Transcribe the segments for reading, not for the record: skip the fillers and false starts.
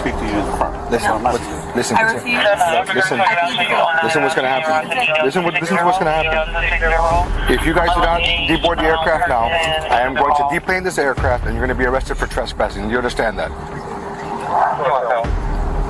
speak to you in front. Listen, I refuse. listen what's going to happen. Listen what's going to happen. If you guys do not deboard the aircraft now, I am going to deplane this aircraft and you're going to be arrested for trespassing. You understand that?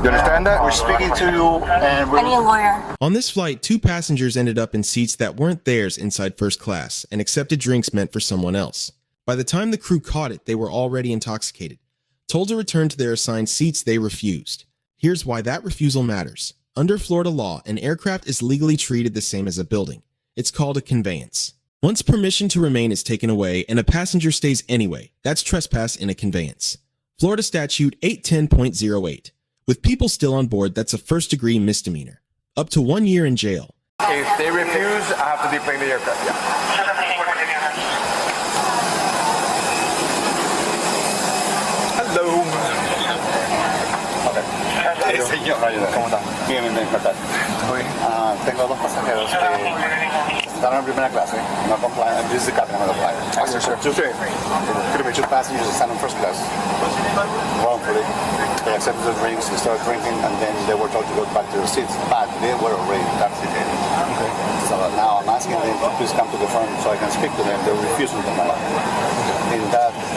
You understand that? We're speaking to you and I need a lawyer. On this flight, 2 passengers ended up in seats that weren't theirs inside first class and accepted drinks meant for someone else. By the time the crew caught it, they were already intoxicated. Told to return to their assigned seats, they refused. Here's why that refusal matters. Under Florida law, an aircraft is legally treated the same as a building. It's called a conveyance. Once permission to remain is taken away and a passenger stays anyway, that's trespass in a conveyance. Florida statute 810.08. With people still on board, that's a first-degree misdemeanor. Up to 1 year in jail. If they refuse, I have to deplane the aircraft. Yeah. Hello. Sí, señor. ¿Cómo está? Bien, ¿qué tal? Tengo 2 pasajeros que están en primera clase, no comply. This is the captain of the flight. Yes, sir. 2 passengers stand in first class. Wrongfully. They accepted the drinks, they started drinking, and then they were told to go back to their seats, but they were already intoxicated. Okay. So now I'm asking them to please come to the front so I can speak to them. They're refusing to come.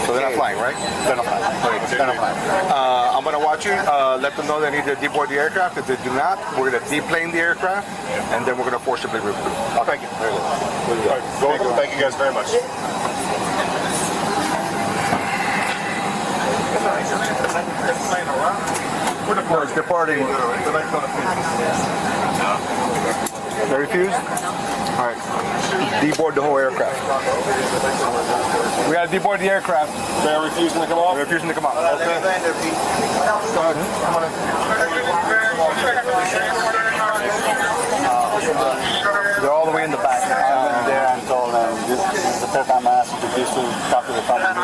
So they're not flying, right? They're not flying. They're not flying. I'm going to watch you. Let them know they need to deboard the aircraft. If they do not, we're going to deplane the aircraft, and then we're going to forcibly remove them. Oh, thank you. Very good. Thank you guys very much. No, it's departing. They refuse? All right. Deboard the whole aircraft. We got to deboard the aircraft. They're refusing to come off? They're refusing to come out. Okay. Go ahead. Come on in. They're all the way in the back. I went there and told them this is the 3rd time I asked you to please to talk to the front of me,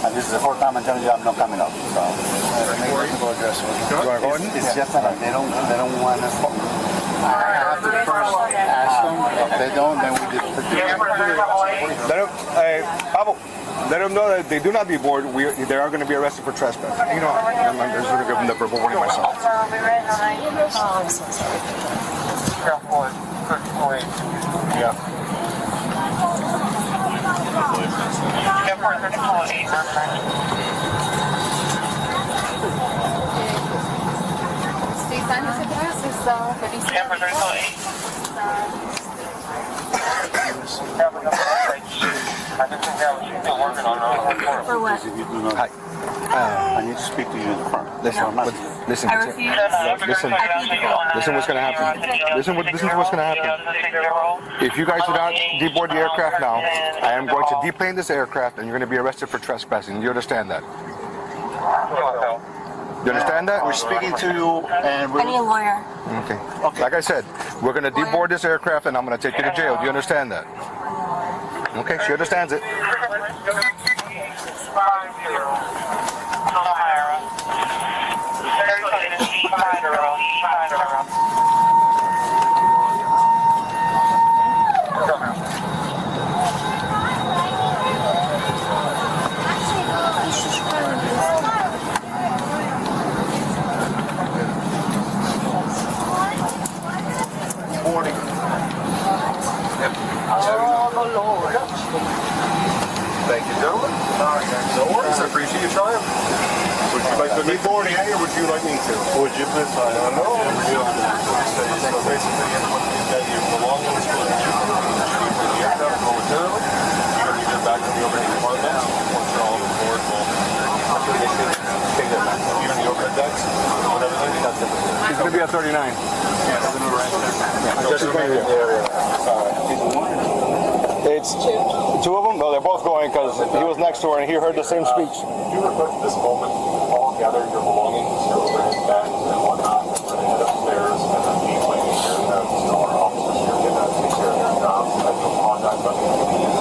and this is the 4th time I'm telling you I'm not coming up. So it's just that they don't want us. I have to first ask them. If they don't, then we just Let them know that they do not deboard. They are going to be arrested for trespass. You know, I'm just going to give them the verbal warning myself. Oh, I'm so sorry. Yeah. For what? Hi. I need to speak to you in front. Listen. I refuse. Listen what's going to happen. Listen what's going to happen. If you guys do not deboard the aircraft now, I am going to deplane this aircraft and you're going to be arrested for trespassing. You understand that? You understand that? We're speaking to you and I need a lawyer. Okay. Like I said, we're going to deboard this aircraft and I'm going to take you to jail. Do you understand that? Okay, she understands it. Thank you, gentlemen. No worries. I appreciate you trying. Would you like to be boarding or would you like me to? would you please sign on? No. So basically, you've got your belongings for the aircraft momentarily. You're going to get back to the overhead compartments. Once you're all on board, we'll take that back. You're in the overhead decks and everything. That's it. She's going to be at 39. Yes. It's 2 of them? No, they're both going because he was next to her and he heard the same speech. Do you request this moment all gather your belongings, your bags and whatnot, and head upstairs and then be planning your aircraft. Our officers here can take care of their jobs. I have no contact on you.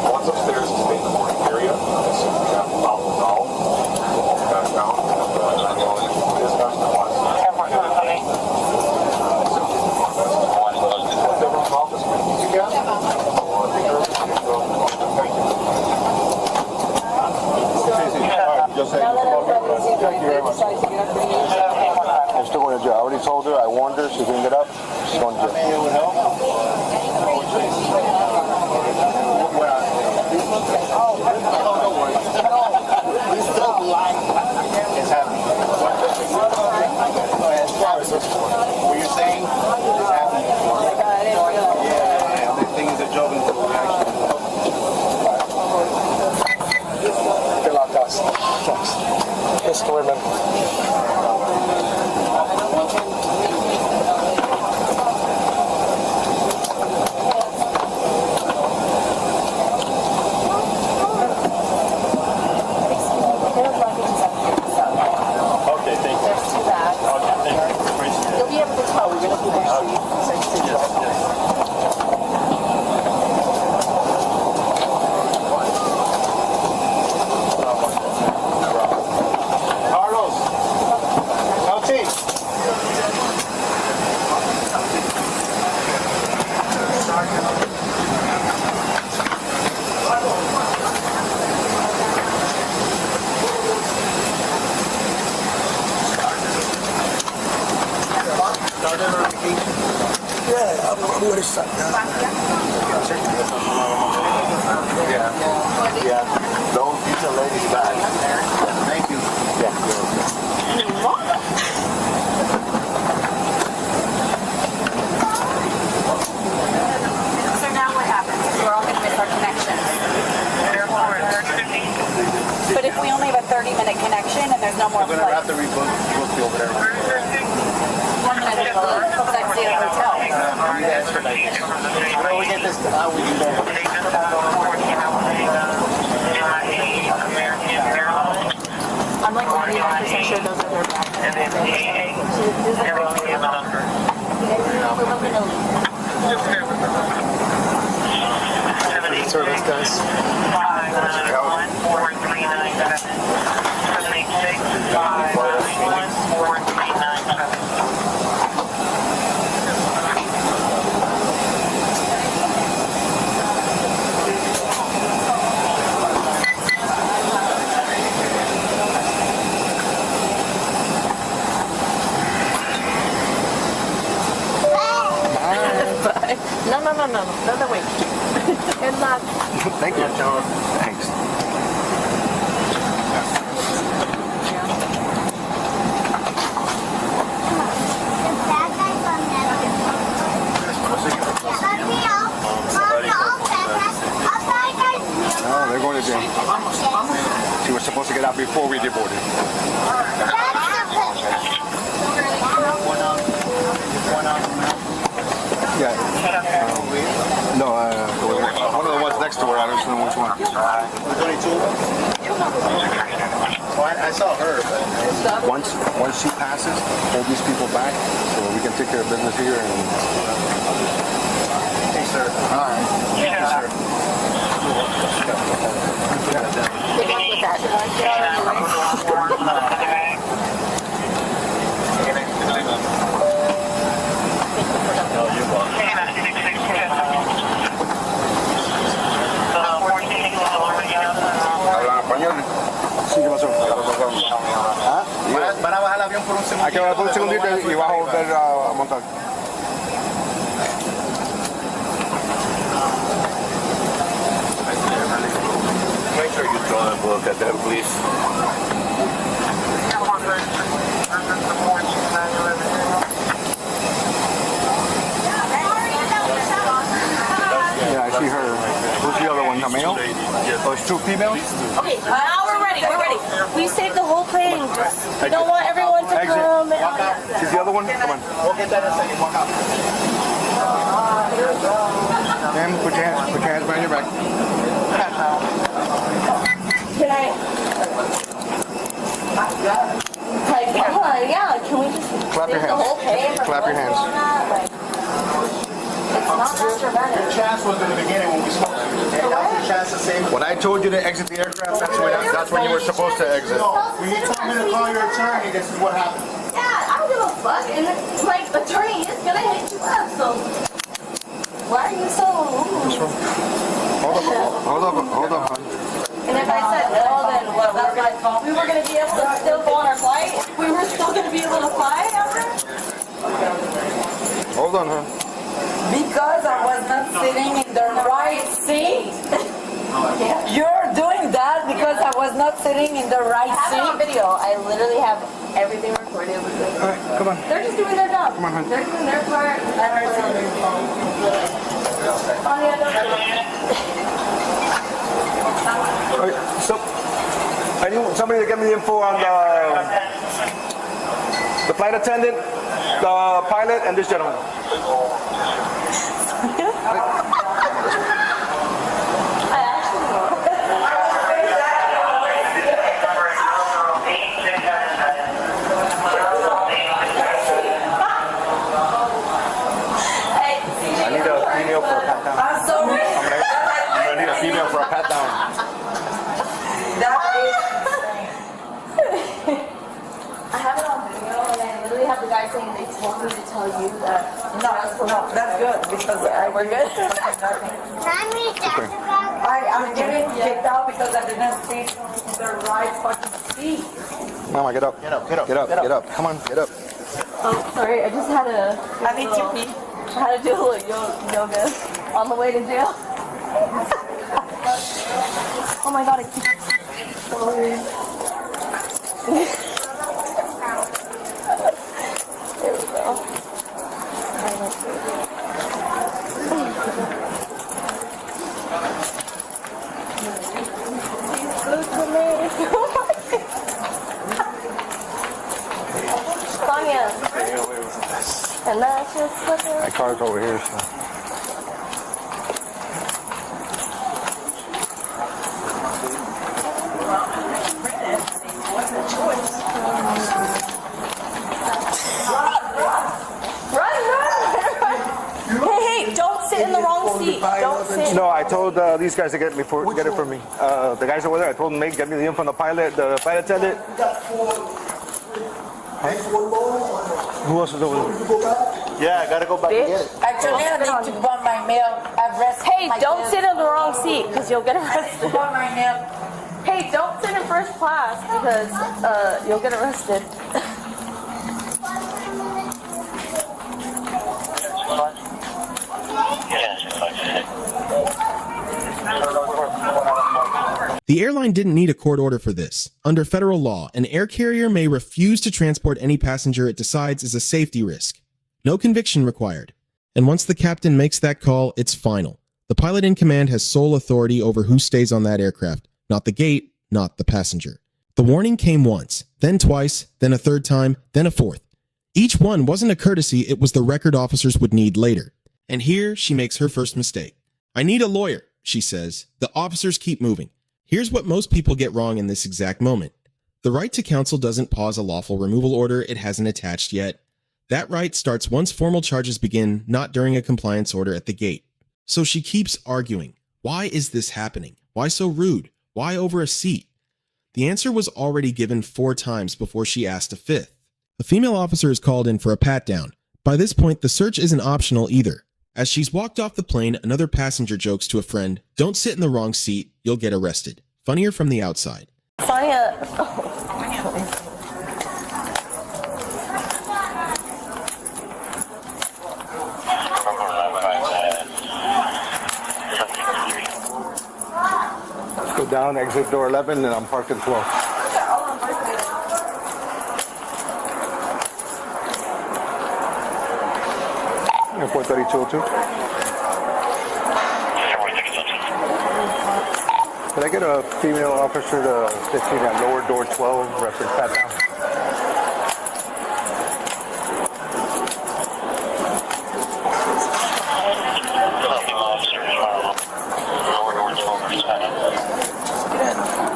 Once upstairs, stay in the boarding area. As soon as you have the problem resolved, we'll walk back down and dispatch the flight. Thank you very much. under, see if you can get up. Just going to It would help. He's still blind. It's happening. What you're saying is happening. Yeah, the thing is a joke until we actually fill out costs. Yes, story, man. Okay, thank you. There's two bags. Okay, thank you. Appreciate it. You'll be able to tell. We're going to do this. Yes, yes. Carlos, Chelsea. Yeah, I'm already sat down. Yeah. Don't beat the ladies back. Thank you. So now what happens? We're all going to miss our connection. But if we only have a 30-minute connection and there's no more We're gonna have flights, to rebook you over there. 1 minute is because I can stay at a hotel. You guys for like, how do we get this? How we do that? I'm like 99% sure those are their bags. Service, guys. No, wait. Good luck. Thank you. Thanks. Oh, they're going to jail. She was supposed to get out before we deported. Yeah. No, one of the ones next to her, I don't know which one. 22? Oh, I saw her. But... Once she passes, hold these people back so we can take care of business here. And... Hey, sir. All right. Thank you, sir. Good luck with that. Hablan español. Sí, ¿qué pasó? ¿Ah? Van a bajar el avión por un segundo. Hay que bajar por un segundito y vas a volver a montar. Make sure you throw a book at them, please. Yeah, I see her. Who's the other one? The male? Oh, it's two females? Okay, now we're ready. We saved the whole plane. We don't want everyone to Exit. come. She's the other one? Come on. We'll get that in a second. Walk out. Ma'am, put your hands behind your back. Can I? Like, yeah, can we just Clap your save the whole hands. plane? from Clap your going hands. on that? Like, it's not detrimental. Your chance was in the beginning when we spoke. That was your chance to save. When I told you to exit the aircraft, that's when you were supposed to exit. When you told me to call your attorney, this is what happened. Yeah, I don't give a fuck. And like, the train is gonna hit you up. So why are you so rude? Hold up. And if I said no, then what? We were gonna be able to still go on our flight. We were still gonna be able to fly after. Hold on, huh? Because I was not sitting in the right seat. You're doing that because I was not sitting in the right I have it on seat. video. I literally have everything recorded. All right, come on. They're just doing their job. Come on, hon. They're doing their part. All right, so, I need somebody to get me the info on the flight attendant, the pilot, and this gentleman. I need a female for a pat down. I'm sorry. I need a female for a pat down. That I have it on video, and I literally have the guy saying they told me to tell you that. is, no, that's good because We're good. I'm getting kicked out because I didn't sit in the right fucking seat. Mama, get up. Get up. Get up. Get up. Get up. Come on, get up. Oh, sorry. I just had to. I need to pee. I had to do a little yoga on the way to jail. Oh my god, I keep. Sorry. There we go. He's good to me. Sonia. And that's just such My car's over here, so. Hey, don't sit in the wrong seat. Don't sit. No, I told these guys to get it for me. The guys over there, I told them, get me the info on the pilot, the flight attendant. Who else is over there? Yeah, I gotta go back and get it. Actually, I need to put my mail address. Hey, don't sit in the wrong seat because you'll get arrested. Put my mail. Hey, don't sit in first class because you'll get arrested. The airline didn't need a court order for this. Under federal law, an air carrier may refuse to transport any passenger it decides is a safety risk. No conviction required. And once the captain makes that call, it's final. The pilot in command has sole authority over who stays on that aircraft, not the gate, not the passenger. The warning came once, then twice, then a third time, then a fourth. Each one wasn't a courtesy, it was the record officers would need later. And here she makes her first mistake. "I need a lawyer," she says. The officers keep moving. Here's what most people get wrong in this exact moment. The right to counsel doesn't pause a lawful removal order it hasn't attached yet. That right starts once formal charges begin, not during a compliance order at the gate. So she keeps arguing. Why is this happening? Why so rude? Why over a seat? The answer was already given 4 times before she asked a 5th. A female officer is called in for a pat-down. By this point, the search isn't optional either. As she's walked off the plane, another passenger jokes to a friend, "Don't sit in the wrong seat, you'll get arrested." Funnier from the outside. Sonia. Let's go down, exit door 11, and I'm parked at 12. Airport 3202. Could I get a female officer to 15 at lower door 12, reference pat down?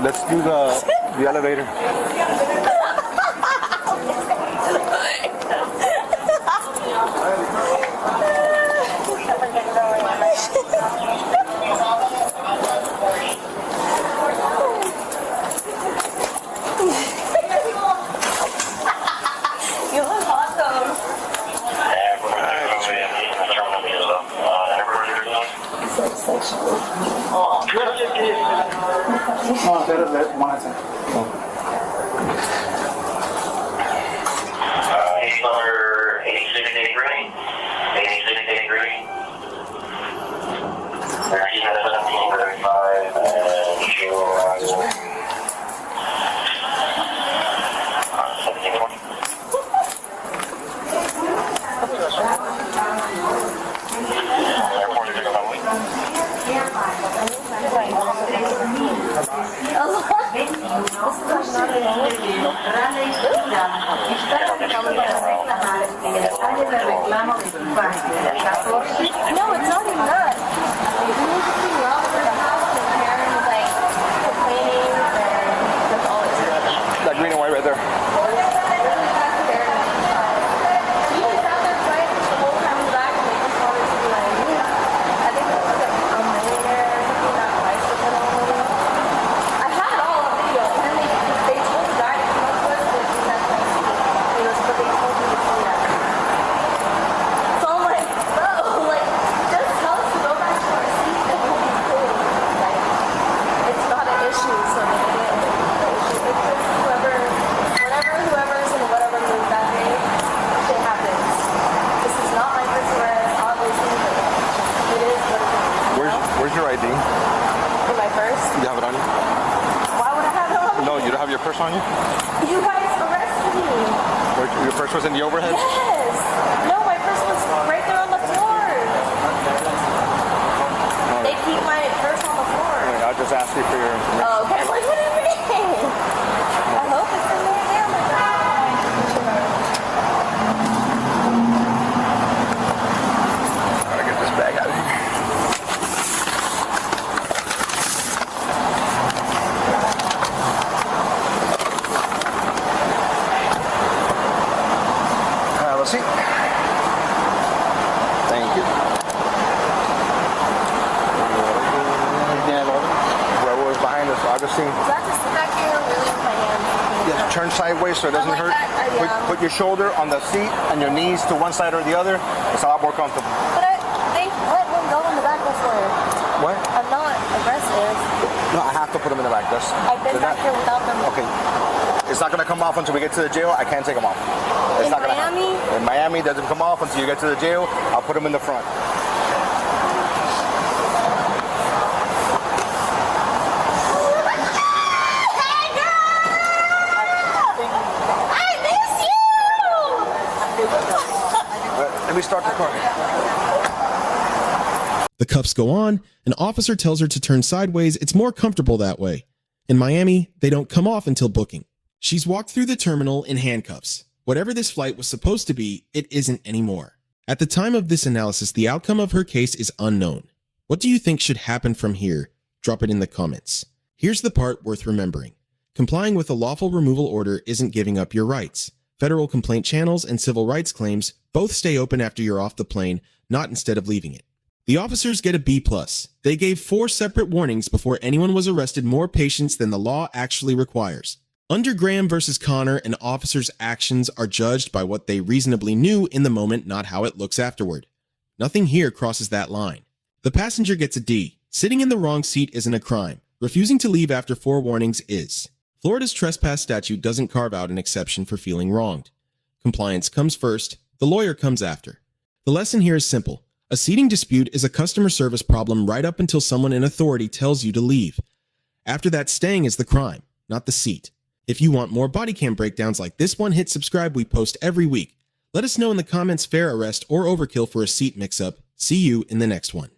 Let's do the elevator. You look awesome. No, better let one at a time. lectura, espero que no me detalles de reclamo de tu parte. 14. No, it's not even that. You need to see well for the house and Karen's like complaining and that's all it's doing. That green and white right there. He was out there fighting the whole time in the back and they just wanted to be like, I think it was a millionaire or something that likes to put on me. I had it all on video and then they told the guy to come up to us and he had my seat. But they told me to see that. So I'm like, bro, like, just tell us to go back to our seat and we'll be cool. Like, it's not an issue, so they didn't make the issue. It's just whoever's in whatever mood that day, shit happens. This is not my first arrest, obviously, but it is what it is. Where's your ID? For my first? You have it on you? Why would I have it on? No, you don't have your purse on you? You guys arrested me. Your purse was in the overhead? Yes. No, my purse was right there on the floor. They keep my purse on the floor. I'll just ask you for your information. Oh, okay. I'm like, what do you mean? I hope it's in there now. Gotta get this bag out of here. Let's see. Thank you. Whoever was behind us, Augustine. So I just sit back here and really with my hands. Yes, turn sideways so it doesn't like hurt. that, yeah. Put your shoulder on the seat and your knees to one side or the other. It's a lot more comfortable. But they let one go in the back before. What? I'm not aggressive. No, I have to put them in the back. I've been back here without them. Okay. It's not gonna come off until we get to the jail. I can't take them off. It's In not gonna Miami? happen. In Miami, it doesn't come off until you get to the jail. I'll put them in the front. Let me start the car. The cuffs go on, an officer tells her to turn sideways. It's more comfortable that way. In Miami, they don't come off until booking. She's walked through the terminal in handcuffs. Whatever this flight was supposed to be, it isn't anymore. At the time of this analysis, the outcome of her case is unknown. What do you think should happen from here? Drop it in the comments. Here's the part worth remembering. Complying with a lawful removal order isn't giving up your rights. Federal complaint channels and civil rights claims both stay open after you're off the plane, not instead of leaving it. The officers get a B+. They gave 4 separate warnings before anyone was arrested, more patience than the law actually requires. Under Graham versus Connor, an officer's actions are judged by what they reasonably knew in the moment, not how it looks afterward. Nothing here crosses that line. The passenger gets a D. Sitting in the wrong seat isn't a crime. Refusing to leave after 4 warnings is. Florida's trespass statute doesn't carve out an exception for feeling wronged. Compliance comes first, the lawyer comes after. The lesson here is simple. A seating dispute is a customer service problem right up until someone in authority tells you to leave. After that, staying is the crime, not the seat. If you want more body cam breakdowns like this one, hit subscribe. We post every week. Let us know in the comments fair arrest or overkill for a seat mix-up. See you in the next one.